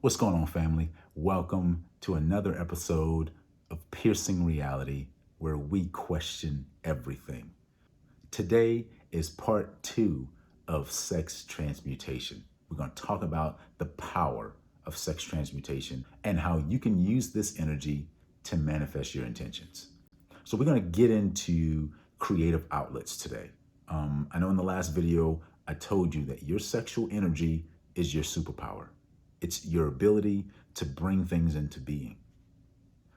What's going on, family? Welcome to another episode of Piercing Reality, where we question everything. Today is part 2 of sex transmutation. We're going to talk about the power of sex transmutation and how you can use this energy to manifest your intentions. So we're going to get into creative outlets today. I know in the last video, I told you that your sexual energy is your superpower. It's your ability to bring things into being.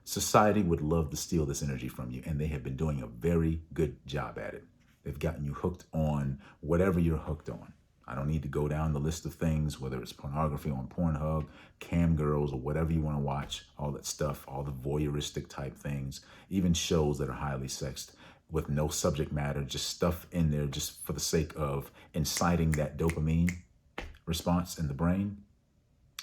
Society would love to steal this energy from you, and they have been doing a very good job at it. They've gotten you hooked on whatever you're hooked on. I don't need to go down the list of things, whether it's pornography on Pornhub, cam girls, or whatever you want to watch, all that stuff, all the voyeuristic type things, even shows that are highly sexed with no subject matter, just stuff in there just for the sake of inciting that dopamine response in the brain.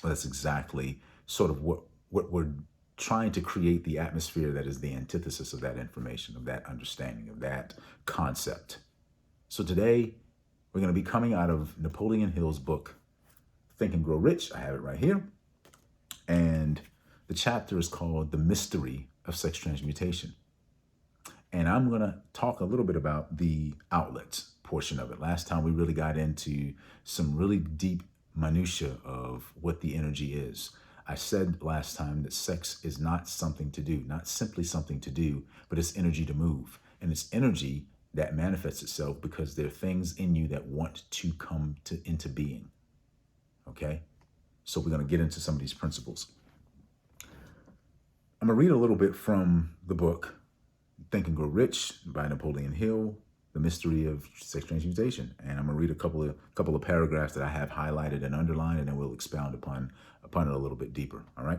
Well, that's exactly sort of what we're trying to create, the atmosphere that is the antithesis of that information, of that understanding, of that concept. So today, we're going to be coming out of Napoleon Hill's book, Think and Grow Rich. I have it right here. And the chapter is called The Mystery of Sex Transmutation. And I'm going to talk a little bit about the outlets portion of it. Last time we really got into some really deep minutia of what the energy is. I said last time that sex is not something to do, not simply something to do, but it's energy to move. And it's energy that manifests itself because there are things in you that want to come into being. Okay? So we're going to get into some of these principles. I'm going to read a little bit from the book, Think and Grow Rich by Napoleon Hill, The Mystery of Sex Transmutation. And I'm going to read a couple of paragraphs that I have highlighted and underlined, and then we'll expound upon it a little bit deeper, all right?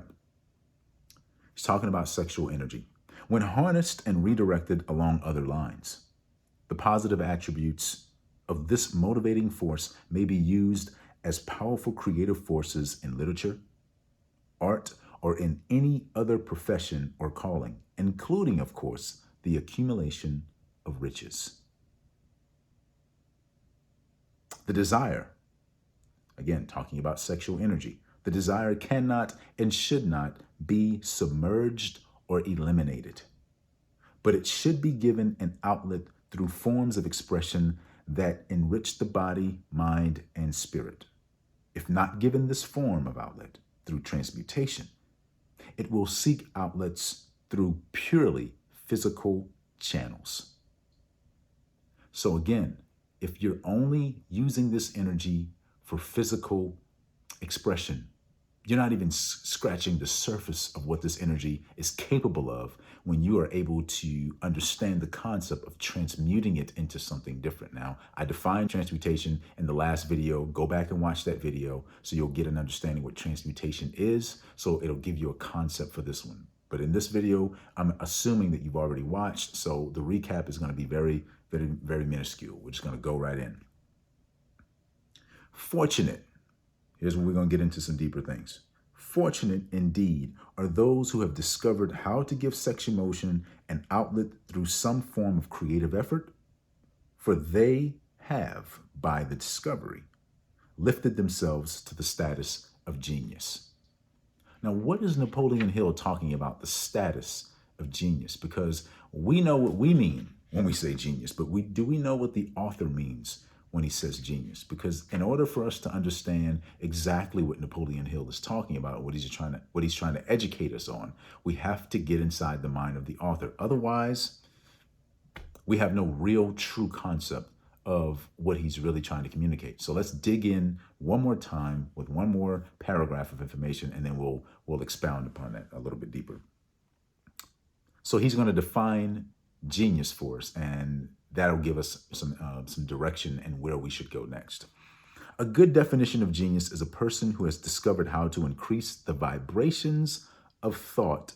He's talking about sexual energy. When harnessed and redirected along other lines, the positive attributes of this motivating force may be used as powerful creative forces in literature, art, or in any other profession or calling, including, of course, the accumulation of riches. The desire, again, talking about sexual energy, the desire cannot and should not be submerged or eliminated, but it should be given an outlet through forms of expression that enrich the body, mind, and spirit. If not given this form of outlet through transmutation, it will seek outlets through purely physical channels. So again, if you're only using this energy for physical expression, you're not even scratching the surface of what this energy is capable of when you are able to understand the concept of transmuting it into something different. Now, I defined transmutation in the last video. Go back and watch that video so you'll get an understanding what transmutation is. So it'll give you a concept for this one. But in this video, I'm assuming that you've already watched. So the recap is going to be very, very, very minuscule. We're just going to go right in. Fortunate. Here's where we're going to get into some deeper things. Fortunate indeed are those who have discovered how to give sex emotion an outlet through some form of creative effort, for they have, by the discovery, lifted themselves to the status of genius. Now, what is Napoleon Hill talking about, the status of genius? Because we know what we mean when we say genius, but do we know what the author means when he says genius? Because in order for us to understand exactly what Napoleon Hill is talking about, what he's trying to educate us on, we have to get inside the mind of the author. Otherwise, we have no real true concept of what he's really trying to communicate. So let's dig in one more time with one more paragraph of information, and then we'll expound upon that a little bit deeper. So he's going to define genius for us, and that'll give us some direction and where we should go next. A good definition of genius is a person who has discovered how to increase the vibrations of thought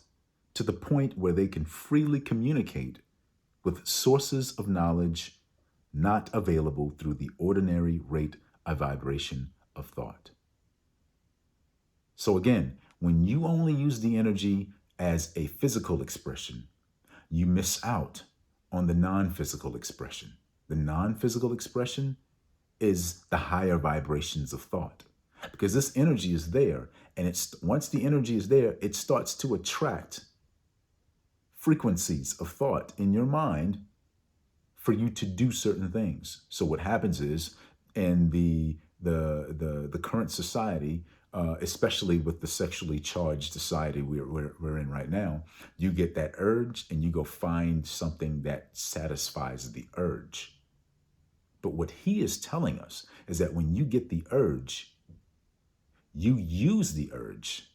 to the point where they can freely communicate with sources of knowledge not available through the ordinary rate of vibration of thought. So again, when you only use the energy as a physical expression, you miss out on the non-physical expression. The non-physical expression is the higher vibrations of thought. because this energy is there. And once the energy is there, it starts to attract frequencies of thought in your mind for you to do certain things. So what happens is, in the current society, especially with the sexually charged society we're in right now, you get that urge and you go find something that satisfies the urge. But what he is telling us is that when you get the urge, you use the urge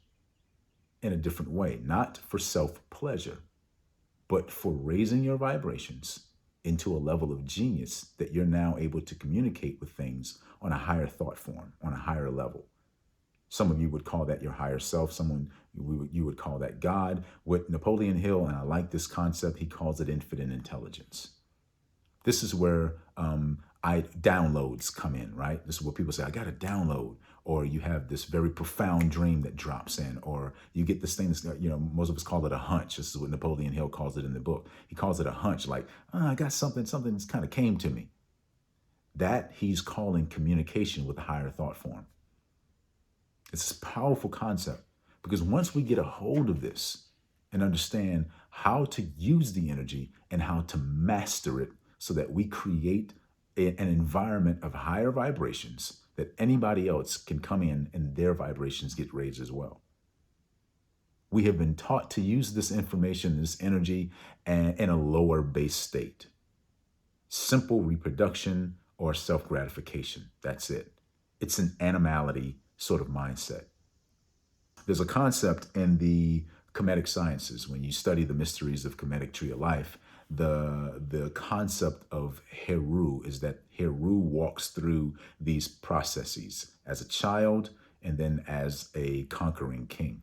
in a different way, not for self-pleasure, but for raising your vibrations into a level of genius that you're now able to communicate with things on a higher thought form, on a higher level. Some of you would call that your higher self. You would call that God. With Napoleon Hill, and I like this concept, he calls it infinite intelligence. This is where downloads come in, right? This is where people say, I got a download. Or you have this very profound dream that drops in, or you get this thing that's, most of us call it a hunch. This is what Napoleon Hill calls it in the book. He calls it a hunch, like, I got something that's kind of came to me. That he's calling communication with a higher thought form. It's a powerful concept, because once we get a hold of this and understand how to use the energy and how to master it so that we create an environment of higher vibrations, that anybody else can come in and their vibrations get raised as well. We have been taught to use this information, this energy, in a lower base state. Simple reproduction or self-gratification. That's it. It's an animality sort of mindset. There's a concept in the Kemetic sciences, when you study the mysteries of Kemetic tree of life, the concept of Heru is that Heru walks through these processes as a child and then as a conquering king.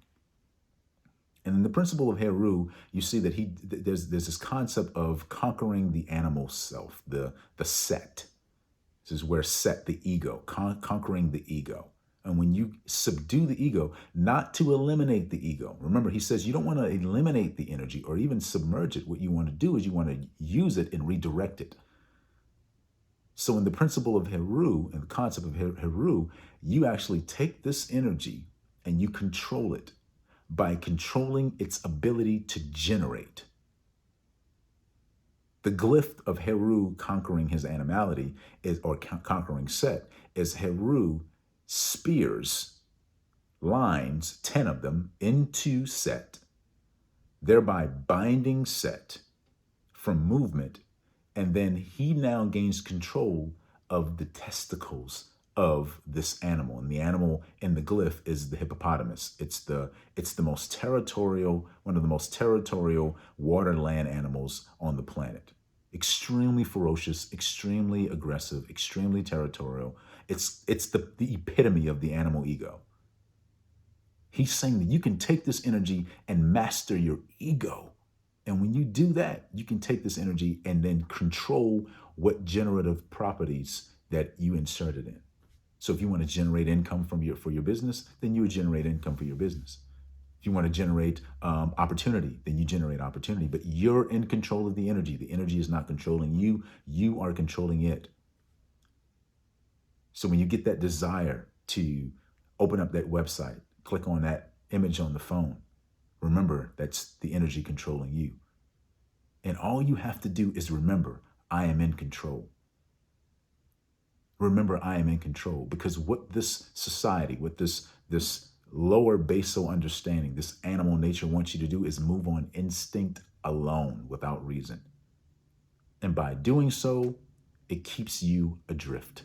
And in the principle of Heru, you see that there's this concept of conquering the animal self, the set. This is where set, the ego, conquering the ego. And when you subdue the ego, not to eliminate the ego. Remember, he says you don't want to eliminate the energy or even submerge it. What you want to do is you want to use it and redirect it. So in the principle of Heru and the concept of Heru, you actually take this energy and you control it by controlling its ability to generate. The glyph of Heru conquering his animality or conquering Set, is Heru spears lines, 10 of them, into Set, thereby binding Set from movement. And then he now gains control of the testicles of this animal. And the animal in the glyph is the hippopotamus. It's the most territorial, one of the most territorial water-land animals on the planet. Extremely ferocious, extremely aggressive, extremely territorial. It's the epitome of the animal ego. He's saying that you can take this energy and master your ego. And when you do that, you can take this energy and then control what generative properties that you inserted in. So if you want to generate income for your business, then you would generate income for your business. If you want to generate opportunity, then you generate opportunity. But you're in control of the energy. The energy is not controlling you. You are controlling it. So when you get that desire to open up that website, click on that image on the phone, remember, that's the energy controlling you. And all you have to do is remember, I am in control. Remember, I am in control, because what this society, what this lower basal understanding, this animal nature wants you to do is move on instinct alone without reason. And by doing so, it keeps you adrift.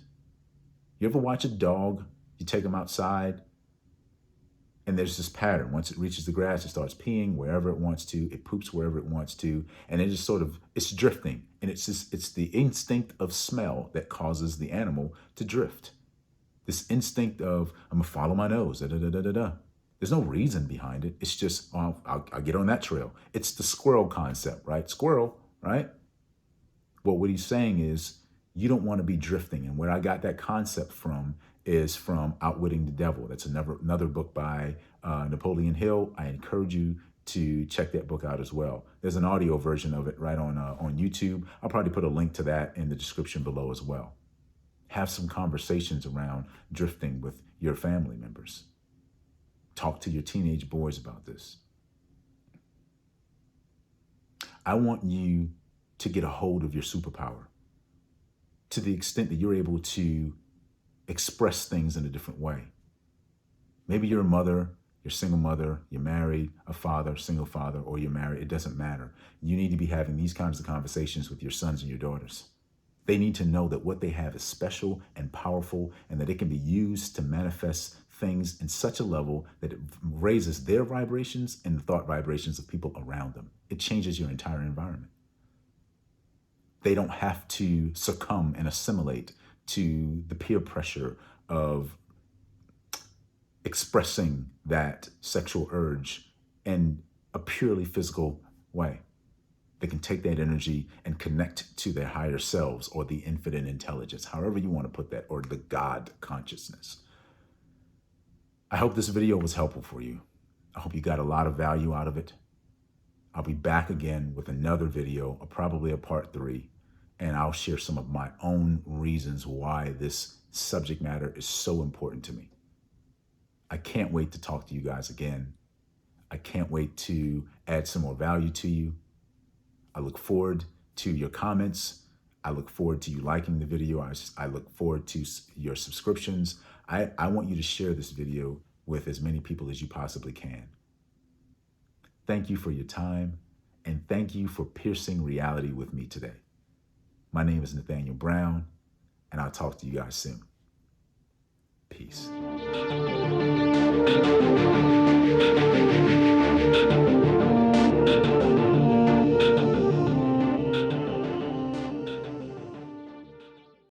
You ever watch a dog? You take them outside, and there's this pattern. Once it reaches the grass, it starts peeing wherever it wants to. It poops wherever it wants to. And it just it's drifting. And it's the instinct of smell that causes the animal to drift. This instinct of, I'm gonna follow my nose, da-da-da-da-da-da. There's no reason behind it. It's just, I'll get on that trail. It's the squirrel concept, right? Squirrel, right? Well, what he's saying is, you don't want to be drifting. And where I got that concept from is from Outwitting the Devil. That's another book by Napoleon Hill. I encourage you to check that book out as well. There's an audio version of it right on YouTube. I'll probably put a link to that in the description below as well. Have some conversations around drifting with your family members. Talk to your teenage boys about this. I want you to get a hold of your superpower to the extent that you're able to express things in a different way. Maybe you're a mother, you're a single mother, you're married, a father, single father, or you're married. It doesn't matter. You need to be having these kinds of conversations with your sons and your daughters. They need to know that what they have is special and powerful, and that it can be used to manifest things in such a level that it raises their vibrations and the thought vibrations of people around them. It changes your entire environment. They don't have to succumb and assimilate to the peer pressure of expressing that sexual urge in a purely physical way. They can take that energy and connect to their higher selves, or the infinite intelligence, however you want to put that, or the God consciousness. I hope this video was helpful for you. I hope you got a lot of value out of it. I'll be back again with another video, or probably a part 3, and I'll share some of my own reasons why this subject matter is so important to me. I can't wait to talk to you guys again. I can't wait to add some more value to you. I look forward to your comments. I look forward to you liking the video. I look forward to your subscriptions. I want you to share this video with as many people as you possibly can. Thank you for your time, and thank you for piercing reality with me today. My name is Nathaniel Brown, and I'll talk to you guys soon. Peace.